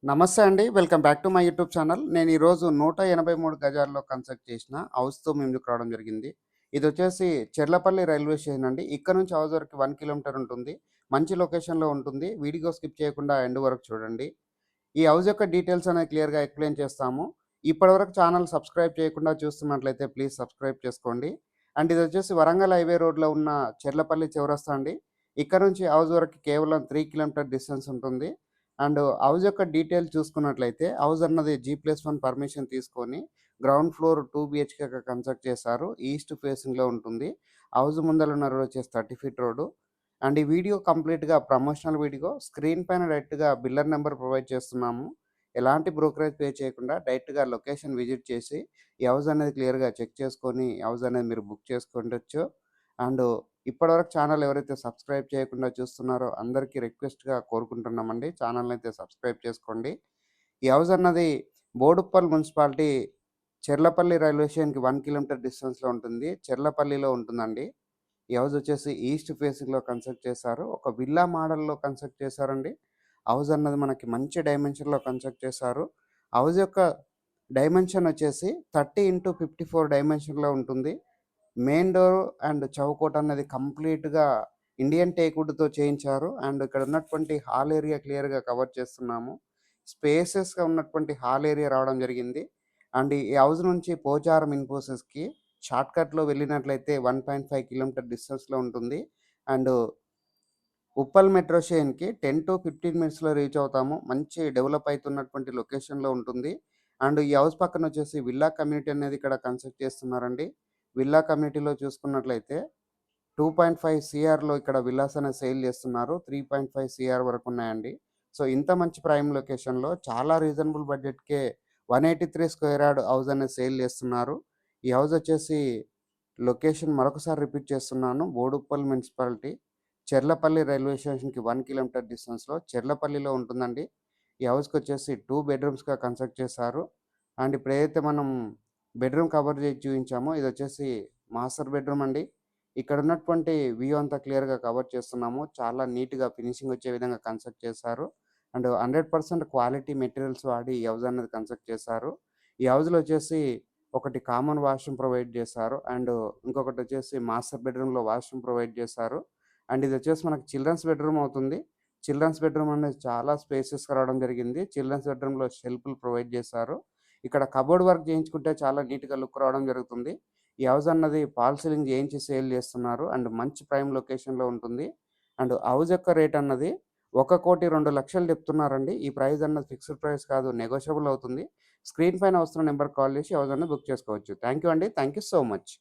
నమస్తే అండి. Welcome back to my YouTube channel. నేను ఈరోజు 183 గజాల్లో కన్స్ట్రక్ట్ చేసిన హౌస్‌తో మీ ముందుకు రావడం జరిగింది. ఇదొచ్చేసి చెర్లపల్లి రైల్వే స్టేషన్ అండి. ఇక్కడ నుంచి హౌస్ వరకు 1 కిలోమీటర్ ఉంటుంది. మంచి లొకేషన్‌లో ఉంటుంది. వీడియో స్కిప్ చేయకుండా ఎండ్ వరకు చూడండి. ఈ హౌస్ యొక్క డీటెయిల్స్ అనేవి క్లియర్‌గా ఎక్స్‌ప్లెయిన్ చేస్తాము. ఇప్పటివరకు ఛానల్ సబ్స్క్రైబ్ చేయకుండా చూస్తున్నట్లయితే ప్లీజ్ సబ్స్క్రైబ్ చేసుకోండి. అండ్ ఇదొచ్చేసి వరంగల్ హైవే రోడ్‌లో ఉన్న చెర్లపల్లి చౌరస్తా అండి. ఇక్కడ నుంచి హౌస్ వరకు కేవలం 3 కిలోమీటర్ డిస్టెన్స్ ఉంటుంది. అండ్ హౌస్ యొక్క డీటెయిల్ చూసుకున్నట్లయితే హౌస్ అన్నది G+1 పర్మిషన్ తీసుకొని గ్రౌండ్ ఫ్లోర్ 2 బీహెచ్‌కేగా కన్స్ట్రక్ట్ చేశారు. ఈస్ట్ ఫేసింగ్‌లో ఉంటుంది. హౌస్ ముందల ఉన్న రోడ్ వచ్చేసి 30 ఫీట్ రోడ్డు. అండ్ ఈ వీడియో కంప్లీట్‌గా ప్రమోషనల్ వీడియో. స్క్రీన్ పైన డైరెక్ట్‌గా బిల్లర్ నంబర్ ప్రొవైడ్ చేస్తున్నాము. ఎలాంటి బ్రోకరేజ్ పే చేయకుండా డైరెక్ట్‌గా లొకేషన్ విజిట్ చేసి ఈ హౌస్ అనేది క్లియర్‌గా చెక్ చేసుకొని ఈ హౌస్ అనేది మీరు బుక్ చేసుకుండొచ్చు. అండ్ ఇప్పటివరకు ఛానల్ ఎవరైతే సబ్స్క్రైబ్ చేయకుండా చూస్తున్నారో అందరికీ రిక్వెస్ట్‌గా కోరుకుంటున్నామండి. ఛానల్‌ని అయితే సబ్స్క్రైబ్ చేసుకోండి. ఈ హౌస్ అన్నది బోడుప్పల్ మున్సిపాలిటీ చెర్లపల్లి రైల్వే స్టేషన్‌కి 1 కిలోమీటర్ డిస్టెన్స్‌లో ఉంటుంది. చెర్లపల్లిలో ఉంటుందండి. ఈ హౌస్ వచ్చేసి ఈస్ట్ ఫేసింగ్‌లో కన్స్ట్రక్ట్ చేశారు. ఒక విల్లా మోడల్‌లో కన్స్ట్రక్ట్ చేశారండి. హౌస్ అన్నది మనకి మంచి డైమెన్షన్‌లో కన్స్ట్రక్ట్ చేశారు. హౌస్ యొక్క డైమెన్షన్ వచ్చేసి 30x54 డైమెన్షన్‌లో ఉంటుంది. మెయిన్ డోర్ అండ్ చౌకోట్ అన్నది కంప్లీట్‌గా ఇండియన్ టేక్ వుడ్‌తో చేయించారు. అండ్ ఇక్కడ ఉన్నటువంటి హాల్ ఏరియా క్లియర్‌గా కవర్ చేస్తున్నాము. స్పేసెస్‌గా ఉన్నటువంటి హాల్ ఏరియా రావడం జరిగింది. అండ్ ఈ హౌస్ నుంచి పోచారం ఇన్ఫోసిస్‌కి షార్ట్‌కట్‌లో వెళ్ళినట్లయితే 1.5 కిలోమీటర్ డిస్టెన్స్‌లో ఉంటుంది. అండ్ ఉప్పల్ మెట్రో స్టేషన్‌కి 10-15 మినిట్స్‌లో రీచ్ అవుతాము. మంచి డెవలప్ అయితున్నటువంటి లొకేషన్‌లో ఉంటుంది. అండ్ ఈ హౌస్ పక్కన వచ్చేసి విల్లా కమ్యూనిటీ అనేది ఇక్కడ కన్స్ట్రక్ట్ చేస్తున్నారండి. విల్లా కమ్యూనిటీలో చూసుకున్నట్లయితే 2.5 సీఆర్‌లో ఇక్కడ విల్లాస్ అనేవి సేల్ చేస్తున్నారు. 3.5 సీఆర్ వరకు ఉన్నాయండి. సో, ఇంత మంచి ప్రైమ్ లొకేషన్‌లో చాలా రీజనబుల్ బడ్జెట్‌కే 183 స్క్వేర్ యార్డ్ హౌస్ అనేది సేల్ చేస్తున్నారు. ఈ హౌస్ వచ్చేసి లొకేషన్ మరొకసారి రిపీట్ చేస్తున్నాను. బోడుప్పల్ మున్సిపాలిటీ చెర్లపల్లి రైల్వే స్టేషన్‌కి 1 కిలోమీటర్ డిస్టెన్స్‌లో చెర్లపల్లిలో ఉంటుందండి. ఈ హౌస్‌కొచ్చేసి 2 బెడ్‌రూమ్స్‌గా కన్స్ట్రక్ట్ చేశారు. అండ్ ఇప్పుడేదైతే మనం బెడ్‌రూమ్ కవర్ చేసి చూయించామో ఇదొచ్చేసి మాస్టర్ బెడ్‌రూమ్ అండి. ఇక్కడ ఉన్నటువంటి వ్యూ అంతా క్లియర్‌గా కవర్ చేస్తున్నాము. చాలా నీట్‌గా ఫినిషింగ్ వచ్చే విధంగా కన్స్ట్రక్ట్ చేశారు. అండ్ 100% క్వాలిటీ మెటీరియల్స్ వాడి ఈ హౌస్ అనేది కన్స్ట్రక్ట్ చేశారు. ఈ హౌస్‌లో వచ్చేసి ఒకటి కామన్ వాష్‌రూమ్ ప్రొవైడ్ చేశారు. అండ్ ఇంకొకటొచ్చేసి మాస్టర్ బెడ్‌రూమ్‌లో వాష్‌రూమ్ ప్రొవైడ్ చేశారు. అండ్ ఇదొచ్చేసి మనకు చిల్డ్రన్స్ బెడ్‌రూమ్ అవుతుంది. చిల్డ్రన్స్ బెడ్‌రూమ్ అనేది చాలా స్పేసియస్‌గా రావడం జరిగింది. చిల్డ్రన్స్ బెడ్‌రూమ్‌లో షెల్ఫ్‌లు ప్రొవైడ్ చేశారు. ఇక్కడ కబోర్డ్ వర్క్ చేయించుకుంటే చాలా నీట్‌గా లుక్ రావడం జరుగుతుంది. ఈ హౌస్ అన్నది ఫాల్ సీలింగ్ చేయించి సేల్ చేస్తున్నారు. అండ్ మంచి ప్రైమ్ లొకేషన్‌లో ఉంటుంది. అండ్ హౌస్ యొక్క రేట్ అన్నది 1,02,00,000 చెప్తున్నారండి. ఈ ప్రైస్ అన్నది ఫిక్స్డ్ ప్రైస్ కాదు. నెగోషియబుల్ అవుతుంది. స్క్రీన్ పైన వస్తున్న నంబర్‌కి కాల్ చేసి హౌస్ అన్నది బుక్ చేసుకోవచ్చు. థాంక్ యూ అండి. Thank you so much.